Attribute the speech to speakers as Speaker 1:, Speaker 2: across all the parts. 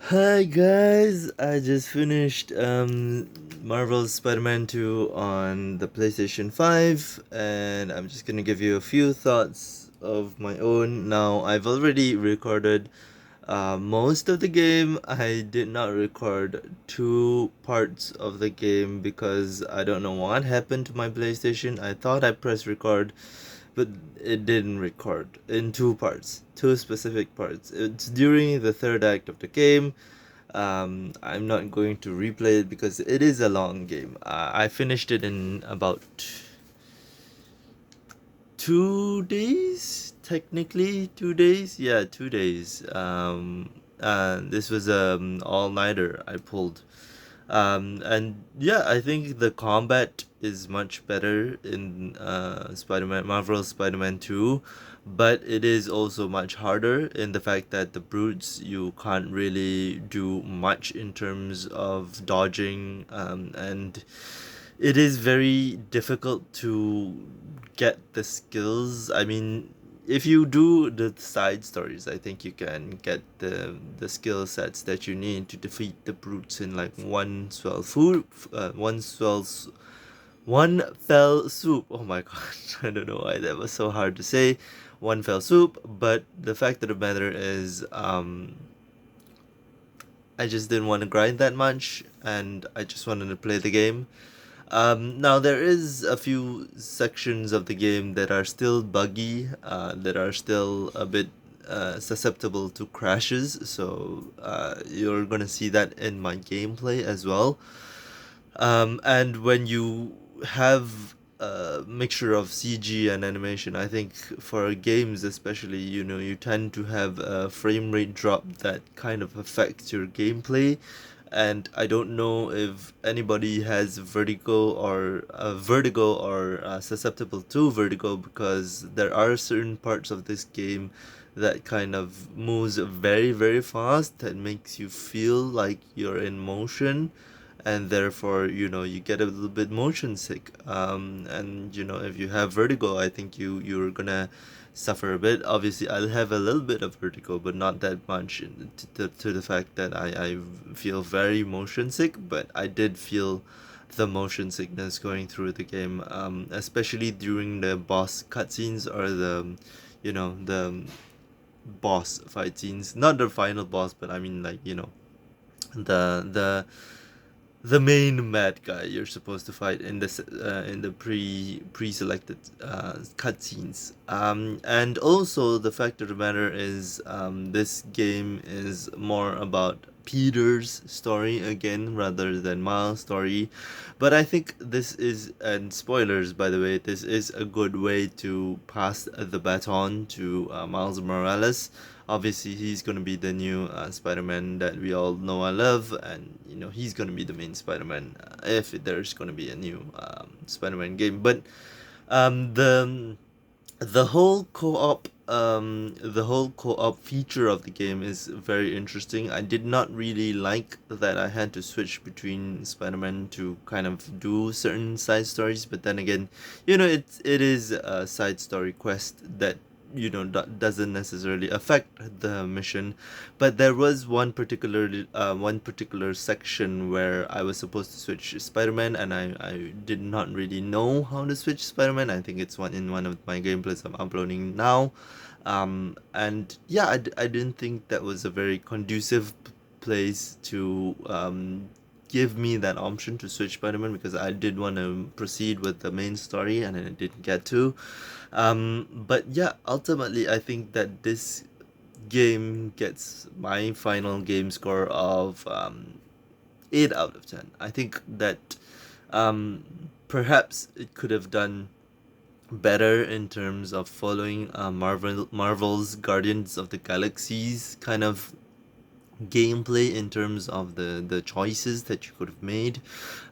Speaker 1: Hi guys, I just finished Marvel's Spider-Man 2 on the PlayStation 5 and I'm just gonna give you a few thoughts of my own. Now, I've already recorded most of the game. I did not record two parts of the game because I don't know what happened to my PlayStation. I thought I pressed record, but it didn't record in two parts, two specific parts. It's during the third act of the game. I'm not going to replay it because it is a long game. I finished it in about 2 days, technically 2 days. Yeah, 2 days. This was all-nighter I pulled. And yeah, I think the combat is much better in Marvel Spider-Man 2, but it is also much harder in the fact that the brutes, you can't really do much in terms of dodging, and it is very difficult to get the skills. I mean, if you do the side stories, I think you can get the skill sets that you need to defeat the brutes in like one fell swoop. Oh my gosh, I don't know why that was so hard to say. One fell swoop, but the fact of the matter is, I just didn't want to grind that much, and I just wanted to play the game. Now there is a few sections of the game that are still buggy, that are still a bit susceptible to crashes. So you're gonna see that in my gameplay as well. And when you have a mixture of CG and animation, I think for games especially, you tend to have a frame rate drop that kind of affects your gameplay. And I don't know if anybody has vertigo or susceptible to vertigo, because there are certain parts of this game that kind of moves very very fast that makes you feel like you're in motion, and therefore you get a little bit motion sick. And if you have vertigo, I think you're gonna suffer a bit. Obviously, I'll have a little bit of vertigo, but not that much, to the fact that I feel very motion sick. But I did feel the motion sickness going through the game, especially during the boss cutscenes, or the boss fight scenes. Not the final boss, but I mean, like, the main mad guy you're supposed to fight in the pre-selected cutscenes. And also, the fact of the matter is, this game is more about Peter's story again rather than Miles' story. But I think this is, and spoilers by the way, this is a good way to pass the baton to Miles Morales. Obviously, he's going to be the new Spider-Man that we all know and love, and he's going to be the main Spider-Man, if there's going to be a new Spider-Man game. But the whole co-op feature of the game is very interesting. I did not really like that I had to switch between Spider-Man to kind of do certain side stories, but then again, it is a side story quest that doesn't necessarily affect the mission. But there was one particular section where I was supposed to switch Spider-Man, and I did not really know how to switch Spider-Man. I think it's one of my gameplays I'm uploading now. And yeah, I didn't think that was a very conducive place to give me that option to switch Spider-Man, because I did want to proceed with the main story and I didn't get to. But yeah, ultimately, I think that this game gets my final game score of 8 out of 10. I think that perhaps it could have done better in terms of following Marvel's Guardians of the Galaxies kind of gameplay, in terms of the choices that you could have made.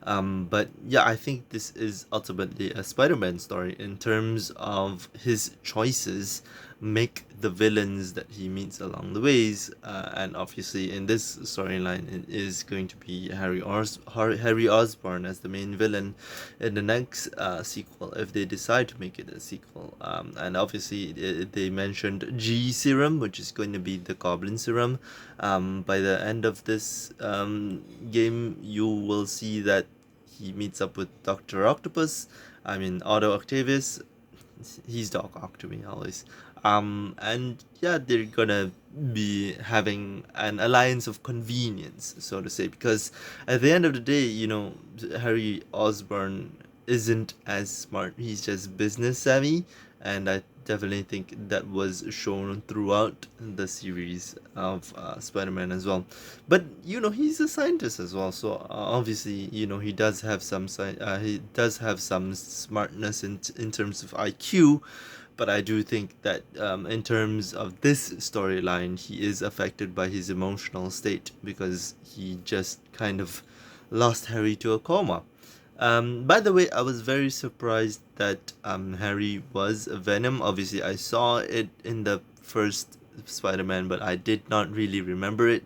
Speaker 1: But yeah, I think this is ultimately a Spider-Man story in terms of his choices. make the villains that he meets along the ways. And obviously, in this storyline, it is going to be Harry Osborn as the main villain in the next sequel, if they decide to make it a sequel. And obviously, they mentioned G Serum, which is going to be the Goblin Serum. By the end of this game, you will see that he meets up with Dr. Octopus. I mean, Otto Octavius. He's Doc Ock to me always. And yeah, they're gonna be having an alliance of convenience, so to say, because at the end of the day, Harry Osborn isn't as smart. He's just business savvy, and I definitely think that was shown throughout the series of Spider-Man as well. But he's a scientist as well, so obviously he does have he does have some smartness in terms of IQ. But I do think that in terms of this storyline, he is affected by his emotional state because he just kind of lost Harry to a coma. By the way, I was very surprised that Harry was Venom. Obviously, I saw it in the first Spider-Man, but I did not really remember it.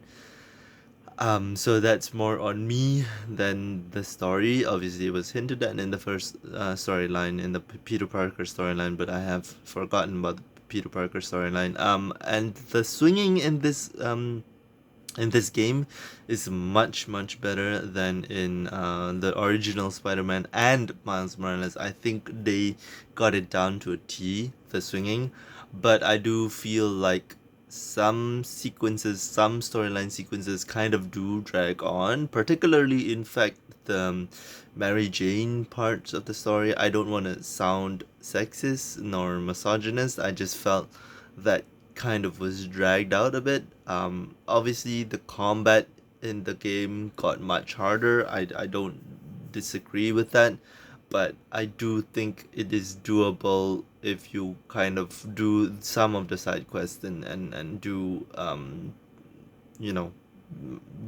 Speaker 1: So that's more on me than the story. Obviously, it was hinted at in the first storyline, in the Peter Parker storyline, but I have forgotten about the Peter Parker storyline. And the swinging in this game is much better than in the original Spider-Man and Miles Morales. I think they got it down to a T, the swinging, but I do feel like some storyline sequences kind of do drag on, particularly in fact the Mary Jane parts of the story. I don't want to sound sexist nor misogynist. I just felt that kind of was dragged out a bit. Obviously, the combat in the game got much harder. I don't disagree with that, but I do think it is doable if you kind of do some of the side quests and do you know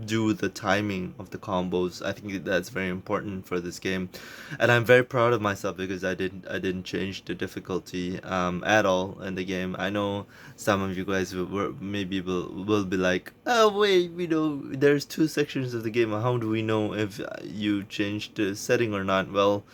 Speaker 1: do the timing of the combos. I think that's very important for this game, and I'm very proud of myself because I didn't change the difficulty at all in the game. I know some of you guys will be like, oh wait, there's two sections of the game. How do we know if you changed the setting or not? Well,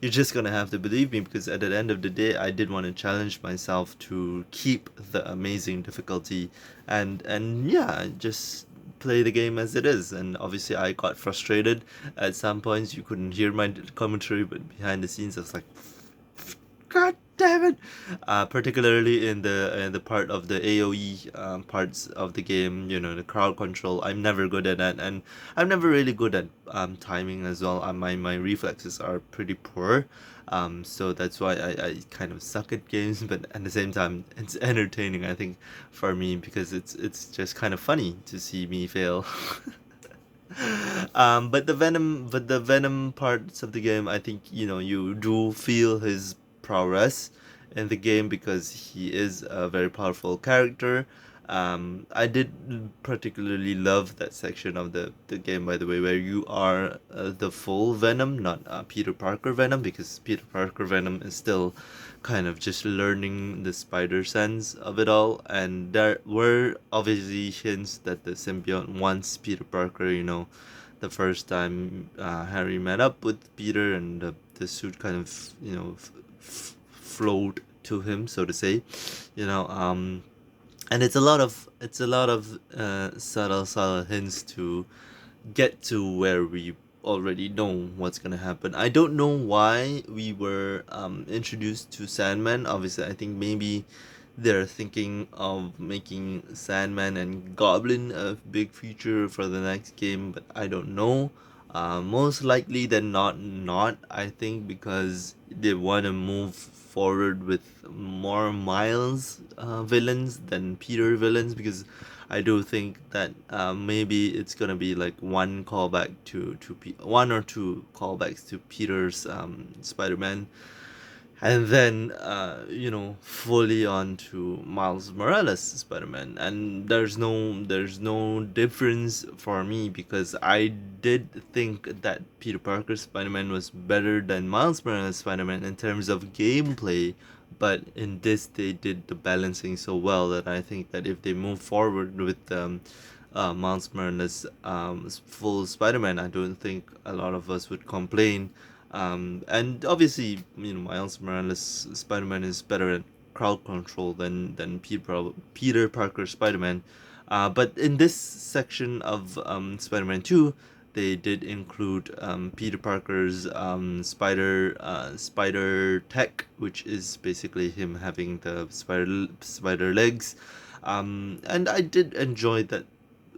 Speaker 1: you're just gonna have to believe me because at the end of the day, I did want to challenge myself to keep the amazing difficulty, and yeah, just play the game as it is. And obviously I got frustrated at some points. You couldn't hear my commentary, but behind the scenes I was like, god damn it. Particularly in the part of the AoE parts of the game, the crowd control, I'm never good at that, and I'm never really good at timing as well. My reflexes are pretty poor. So that's why I kind of suck at games, but at the same time, it's entertaining, I think, for me because it's just kind of funny to see me fail. But the Venom parts of the game, I think you do feel his prowess in the game because he is a very powerful character. I did particularly love that section of the game, by the way, where you are the full Venom, not Peter Parker Venom, because Peter Parker Venom is still kind of just learning the spider sense of it all. And there were obviously hints that the symbiote wants Peter Parker, the first time Harry met up with Peter, and the suit kind of, flowed to him, so to say, you know. And it's a lot of subtle hints to get to where we already know what's gonna happen. I don't know why we were introduced to Sandman. Obviously, I think maybe they're thinking of making Sandman and Goblin a big feature for the next game, but I don't know. Most likely than not, I think, because they want to move forward with more Miles villains than Peter villains, because I do think that maybe it's gonna be like one or two callbacks to Peter's Spider-Man, and then fully on to Miles Morales Spider-Man. And there's no difference for me because I did think that Peter Parker Spider-Man was better than Miles Morales Spider-Man in terms of gameplay, but in this they did the balancing so well that I think that if they move forward with Miles Morales full Spider-Man, I don't think a lot of us would complain. And obviously, Miles Morales Spider-Man is better at crowd control than Peter Parker Spider-Man. But in this section of Spider-Man 2, they did include Peter Parker's spider tech, which is basically him having the spider legs. And I did enjoy that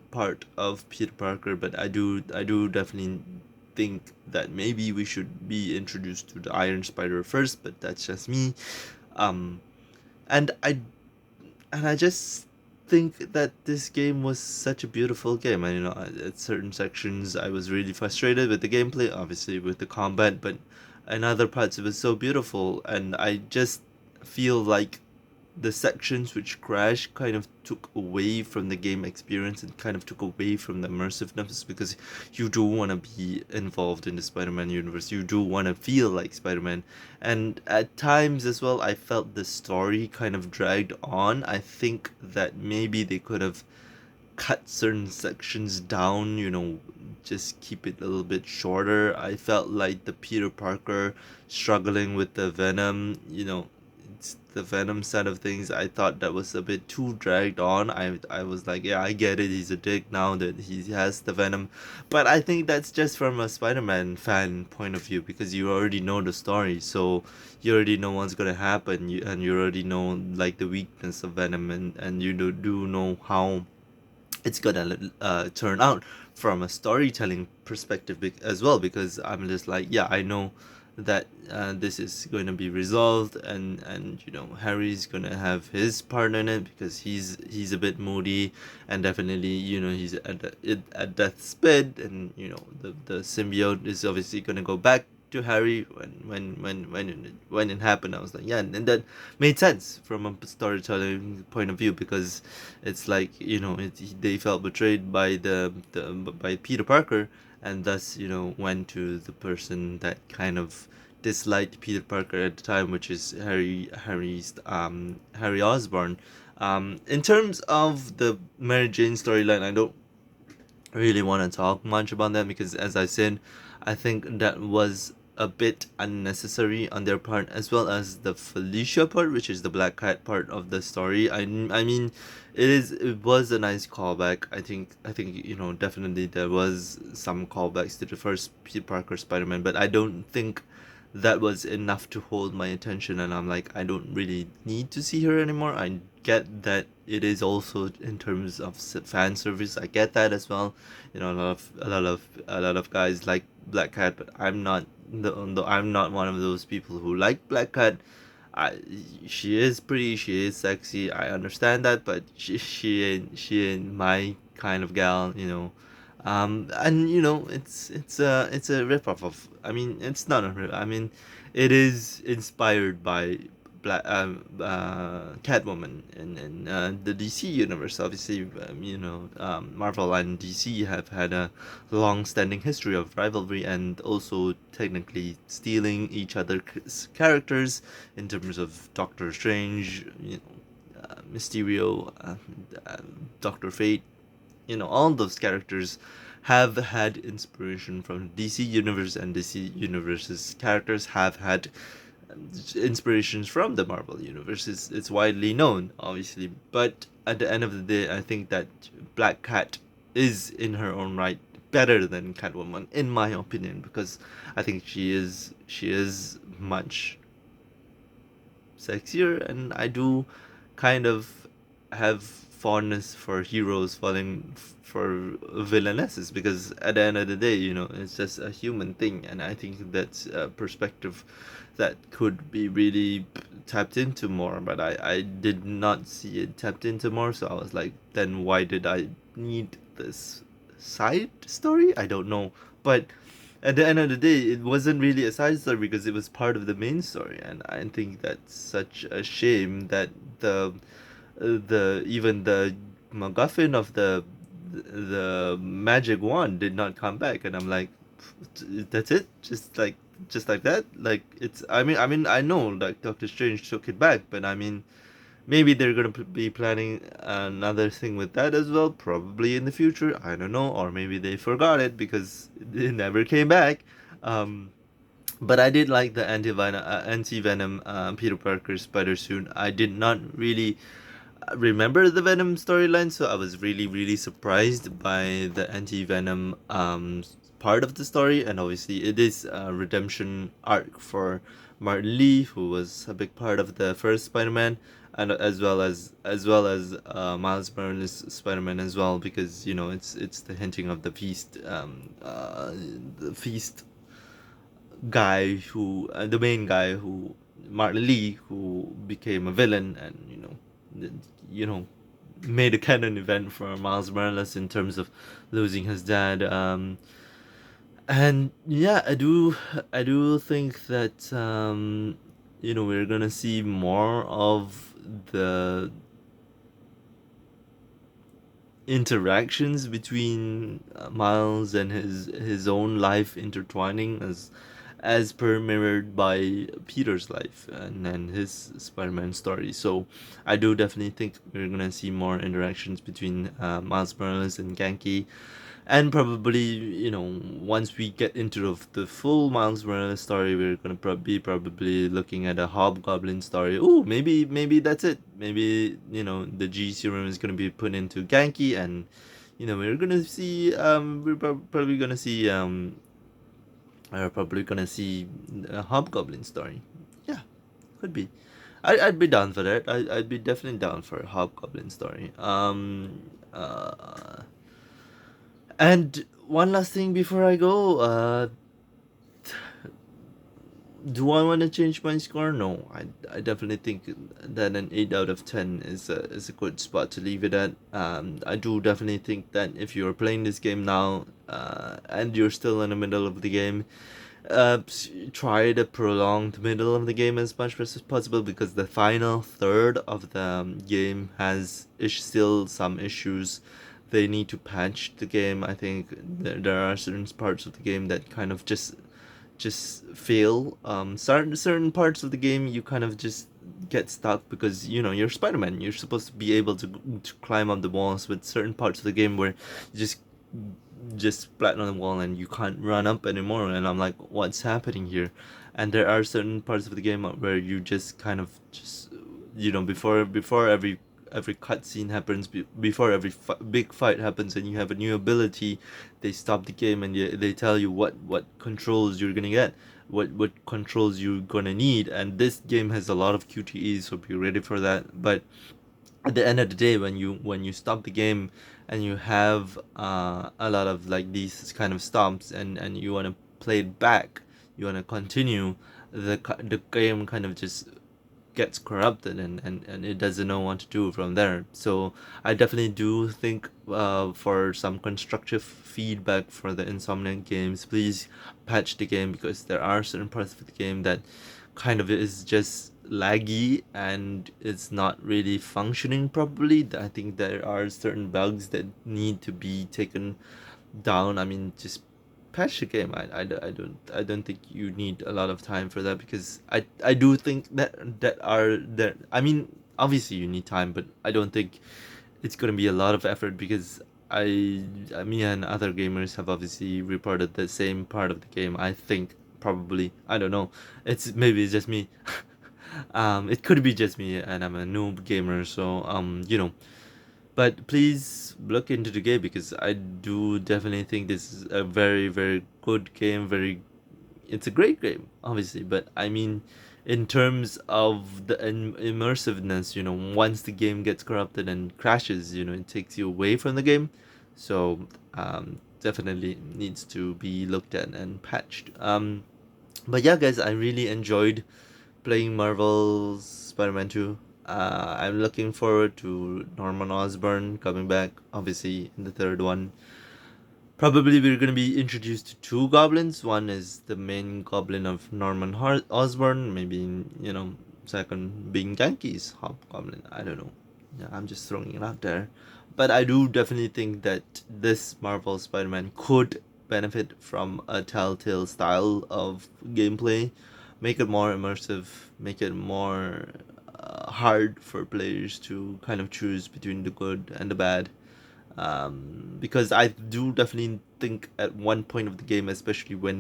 Speaker 1: part of Peter Parker, but I do definitely think that maybe we should be introduced to the Iron Spider first, but that's just me. Um, and I just think that this game was such a beautiful game. And at certain sections, I was really frustrated with the gameplay, obviously with the combat, but in other parts, it was so beautiful, and I just feel like the sections which crash kind of took away from the game experience and kind of took away from the immersiveness, because you do want to be involved in the Spider-Man universe, you do want to feel like Spider-Man. And at times as well, I felt the story kind of dragged on. I think that maybe they could have cut certain sections down, just keep it a little bit shorter. I felt like the Peter Parker struggling with the Venom, it's the Venom side of things. I thought that was a bit too dragged on. I was like, yeah, I get it. He's a dick now that he has the Venom. But I think that's just from a Spider-Man fan point of view, because you already know the story. So you already know what's going to happen. And you already know like the weakness of Venom, and you do know how it's gonna turn out from a storytelling perspective as well, because I'm just like, yeah, I know that this is going to be resolved, and Harry's gonna have his part in it, because he's a bit moody, and definitely he's at death's bed, and the symbiote is obviously gonna go back to Harry when it happened. I was like, yeah, and that made sense from a storytelling point of view, because it's like they felt betrayed by by Peter Parker, and thus went to the person that kind of disliked Peter Parker at the time, which is Harry Osborn. In terms of the Mary Jane storyline, I don't really want to talk much about that, because as I said, I think that was a bit unnecessary on their part, as well as the Felicia part, which is the Black Cat part of the story. I mean, it was a nice callback. I think definitely there was some callbacks to the first Peter Parker Spider-Man, but I don't think that was enough to hold my attention, and I'm like, I don't really need to see her anymore. I get that it is also in terms of fan service. I get that as well. A lot of guys like Black Cat, but I'm not one of those people who like Black Cat. I She is pretty, she is sexy. I understand that, but she ain't my kind of gal. And it's a ripoff of. I mean, it's not a rip. I mean, it is inspired by Catwoman in the DC universe. Obviously, Marvel and DC have had a long-standing history of rivalry, and also technically stealing each other's characters in terms of Doctor Strange, Mysterio, Doctor Fate. All those characters have had inspiration from DC universe, and DC universe's characters have had inspirations from the Marvel universe. It's widely known, obviously, but at the end of the day, I think that Black Cat is in her own right better than Catwoman, in my opinion, because I think she is much sexier, and I do kind of have fondness for heroes falling for villainesses, because at the end of the day, it's just a human thing, and I think that's a perspective that could be really tapped into more, but I did not see it tapped into more, so I was like, then why did I need this side story? I don't know, but at the end of the day, it wasn't really a side story, because it was part of the main story, and I think that's such a shame that the even the MacGuffin of the magic wand did not come back, and I'm like, that's it, just like just like that. Like it's. I mean, I know like Doctor Strange took it back, but I mean, maybe they're gonna be planning another thing with that as well, probably in the future. I don't know, or maybe they forgot it because it never came back. Um, but I did like the anti-venom Peter Parker spider suit. I did not really remember the Venom storyline, so I was really, really surprised by the anti-Venom part of the story. And obviously, it is a redemption arc for Martin Lee, who was a big part of the first Spider-Man, and as well as Miles Morales Spider-Man as well, because it's the hinting of the feast guy who the main guy who Martin Lee, who became a villain, and you know made a canon event for Miles Morales in terms of losing his dad. And yeah, I do think that we're gonna see more of the interactions between Miles and his own life intertwining as per mirrored by Peter's life and his Spider-Man story. So I do definitely think we're gonna see more interactions between Miles Morales and Genki, and probably once we get into the full Miles Morales story, we're gonna probably looking at a Hobgoblin story. Oh, maybe that's it. Maybe the G serum is gonna be put into Genki, and we're gonna see we're probably gonna see a Hobgoblin story. Yeah, could be. I'd be down for that. I'd be definitely down for a Hobgoblin story. And one last thing before I go. Do I want to change my score? No, I definitely think that an 8 out of 10 is a good spot to leave it at. I do definitely think that if you're playing this game now, and you're still in the middle of the game, try to prolong the middle of the game as much as possible, because the final third of the game has still some issues. They need to patch the game. I think there are certain parts of the game that kind of just fail. Certain parts of the game you kind of just get stuck because you're Spider-Man. You're supposed to be able to climb up the walls, but certain parts of the game where you just flatten on the wall and you can't run up anymore. And I'm like, what's happening here? And there are certain parts of the game where you just kind of just before every cutscene happens, before every big fight happens, and you have a new ability, they stop the game and they tell you what controls you're gonna get, what controls you're gonna need. And this game has a lot of QTEs, so be ready for that. But at the end of the day, when you stop the game and you have a lot of like these kind of stops, and you want to play it back, you want to continue, the game kind of just gets corrupted, and it doesn't know what to do from there. So I definitely do think for some constructive feedback for the Insomniac games, please patch the game, because there are certain parts of the game that kind of is just laggy and it's not really functioning properly. I think there are certain bugs that need to be taken down. I mean, just patch the game. I don't think you need a lot of time for that, because I do think that I mean, obviously you need time, but I don't think it's gonna be a lot of effort, because me and other gamers have obviously reported the same part of the game. I think probably, I don't know. Maybe it's just me. It could be just me, and I'm a noob gamer, so but please look into the game, because I do definitely think this is a very, very good game. It's a great game, obviously, but I mean, in terms of the immersiveness, once the game gets corrupted and crashes, it takes you away from the game. So definitely needs to be looked at and patched. But yeah, guys, I really enjoyed playing Marvel's Spider-Man 2. I'm looking forward to Norman Osborn coming back, obviously, in the third one. Probably we're going to be introduced to two goblins. One is the main goblin of Norman Osborn, maybe, second being Yankees Hobgoblin. I don't know. Yeah, I'm just throwing it out there. But I do definitely think that this Marvel Spider-Man could benefit from a Telltale style of gameplay, make it more immersive, make it more hard for players to kind of choose between the good and the bad. Because I do definitely think at one point of the game, especially when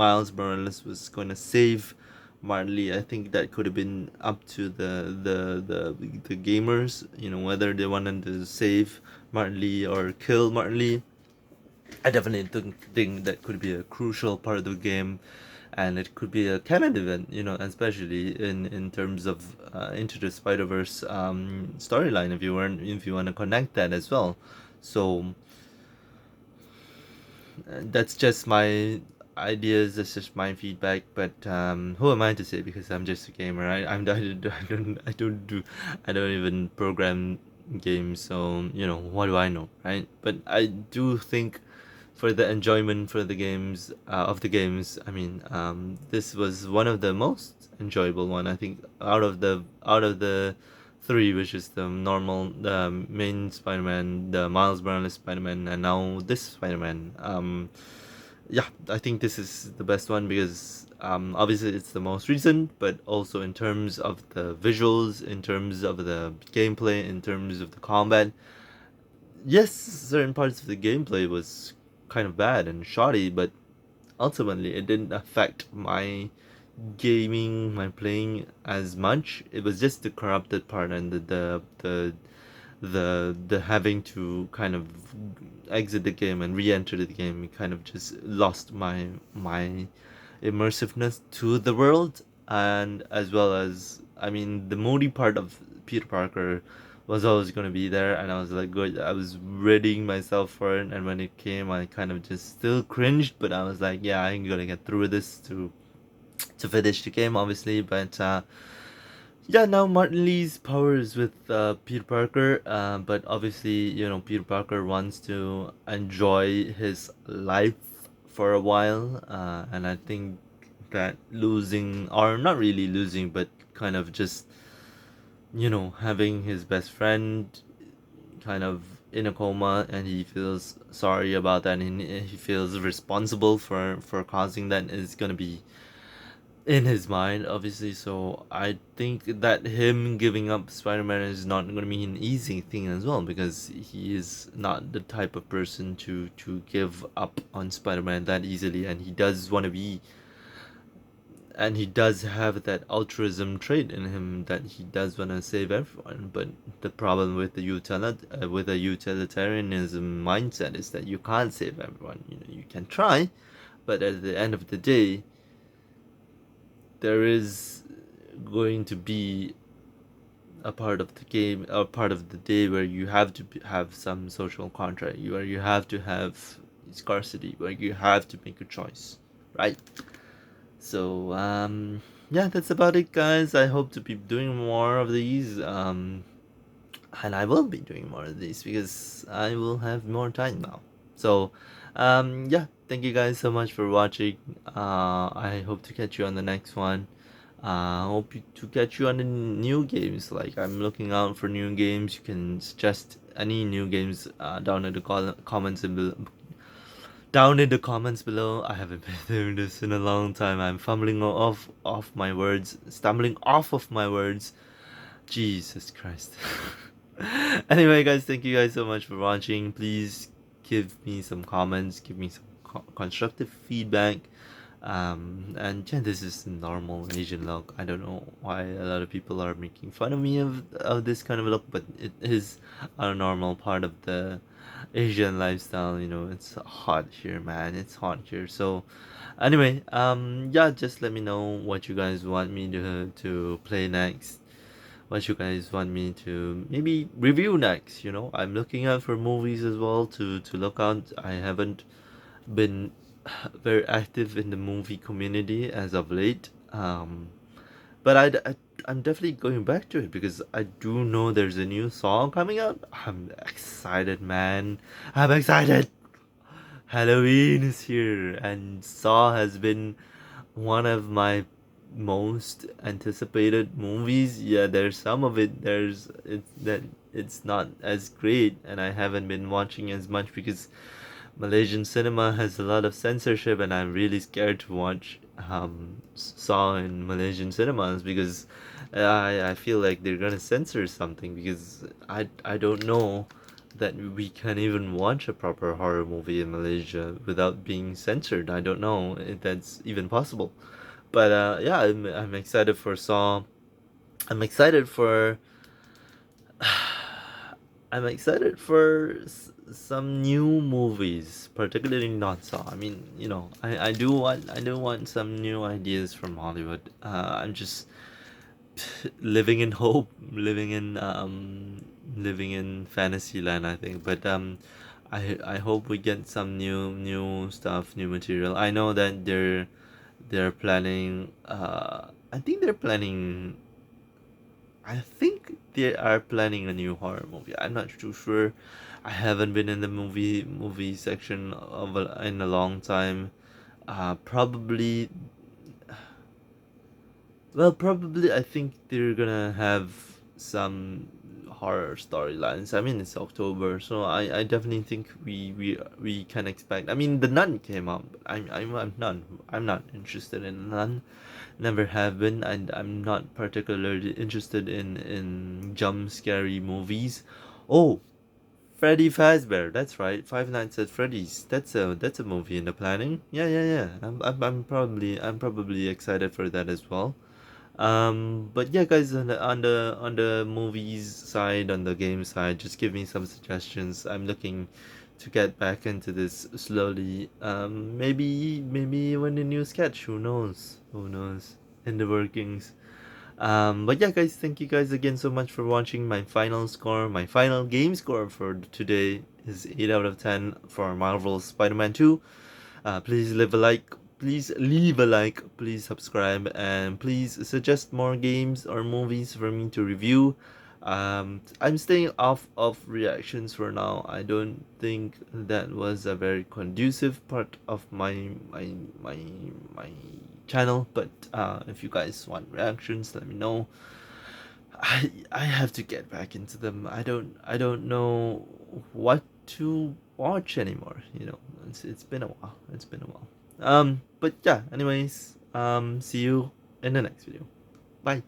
Speaker 1: Miles Morales was going to save Marley, I think that could have been up to the gamers, whether they wanted to save Marley or kill Marley. I definitely think that could be a crucial part of the game, and it could be a canon event, especially in terms of Into the Spider Verse storyline. If you want to connect that as well, so that's just my ideas. That's just my feedback. But who am I to say? Because I'm just a gamer. I don't even program games. So what do I know, right? But I do think for the enjoyment for the games of the games. I mean, this was one of the most enjoyable one. I think out of the three, which is the main Spider-Man, the Miles Morales Spider-Man, and now this Spider-Man. Yeah, I think this is the best one because obviously it's the most recent, but also in terms of the visuals, in terms of the gameplay, in terms of the combat. Yes, certain parts of the gameplay was kind of bad and shoddy, but ultimately it didn't affect my gaming, my playing as much. It was just the corrupted part and the having to kind of exit the game and re-enter the game. It kind of just lost my immersiveness to the world, and as well as, I mean, the moody part of Peter Parker was always going to be there, and I was like, good, I was readying myself for it, and when it came I kind of just still cringed, but I was like, yeah, I'm gonna get through this to finish the game, obviously. But yeah, now Martin Lee's powers with Peter Parker, but obviously, Peter Parker wants to enjoy his life for a while, and I think that losing, or not really losing, but kind of just, having his best friend kind of in a coma, and he feels sorry about that, and he feels responsible for causing that, is gonna be in his mind, obviously. So I think that him giving up Spider-Man is not going to be an easy thing as well, because he is not the type of person to give up on Spider-Man that easily, and he does want to be, and he does have that altruism trait in him, that he does want to save everyone. But the problem with with a utilitarianism mindset is that you can't save everyone. You can try, but at the end of the day, there is going to be a part of the game, a part of the day, where you have to have some social contract, where you have to have scarcity, where you have to make a choice, right? So yeah, that's about it, guys. I hope to be doing more of these, and I will be doing more of these because I will have more time now. So yeah, thank you guys so much for watching. I hope to catch you on the next one. Hope to catch you on the new games. Like, I'm looking out for new games. You can suggest any new games down in the comments down in the comments below. I haven't been doing this in a long time. I'm fumbling off my words, stumbling off of my words. Jesus Christ. Anyway, guys, thank you guys so much for watching. Please give me some comments, give me some constructive feedback. And yeah, this is normal Asian look. I don't know why a lot of people are making fun of me of this kind of look, but it is a normal part of the Asian lifestyle. It's hot here, man. It's hot here. So anyway, yeah, just let me know what you guys want me to play next, what you guys want me to maybe review next. I'm looking out for movies as well to look out. I haven't been very active in the movie community as of late, but I'm definitely going back to it because I do know there's a new song coming out. I'm excited, man. I'm excited. Halloween is here, and Saw has been one of my most anticipated movies. Yeah, there's some of it, it's not as great, and I haven't been watching as much because Malaysian cinema has a lot of censorship, and I'm really scared to watch Saw in Malaysian cinemas because I feel like they're gonna censor something because I don't know that we can even watch a proper horror movie in Malaysia without being censored. I don't know if that's even possible. But yeah, I'm excited for Saw. I'm excited for I'm excited for some new movies, particularly not Saw. I mean, I do want some new ideas from Hollywood. I'm just living in hope, living in fantasy land, I think. But I hope we get some new stuff, new material. I know that they're planning. I think they're planning. I think they are planning a new horror movie. I'm not too sure. I haven't been in the movie section in a long time. Probably, well, probably I think they're gonna have some horror storylines. I mean, it's October, so I definitely think we can expect. I mean, the Nun came out. But I'm not interested in Nun. Never have been, and I'm not particularly interested in jump scary movies. Oh, Freddy Fazbear. That's right. Five Nights at Freddy's. That's a movie in the planning. Yeah, yeah, yeah. I'm probably excited for that as well. But yeah, guys, on the movies side, on the game side, just give me some suggestions. I'm looking to get back into this slowly. Maybe when the new sketch. Who knows? Who knows? In the workings. But yeah, guys, thank you guys again so much for watching. My final score, my final game score for today is 8 out of 10 for Marvel's Spider-Man 2. Please leave a like. Please leave a like. Please subscribe, and please suggest more games or movies for me to review. I'm staying off of reactions for now. I don't think that was a very conducive part of my channel. But if you guys want reactions, let me know. I have to get back into them. I don't know what to watch anymore. It's been a while. It's been a while. But yeah. Anyways, see you in the next video. Bye.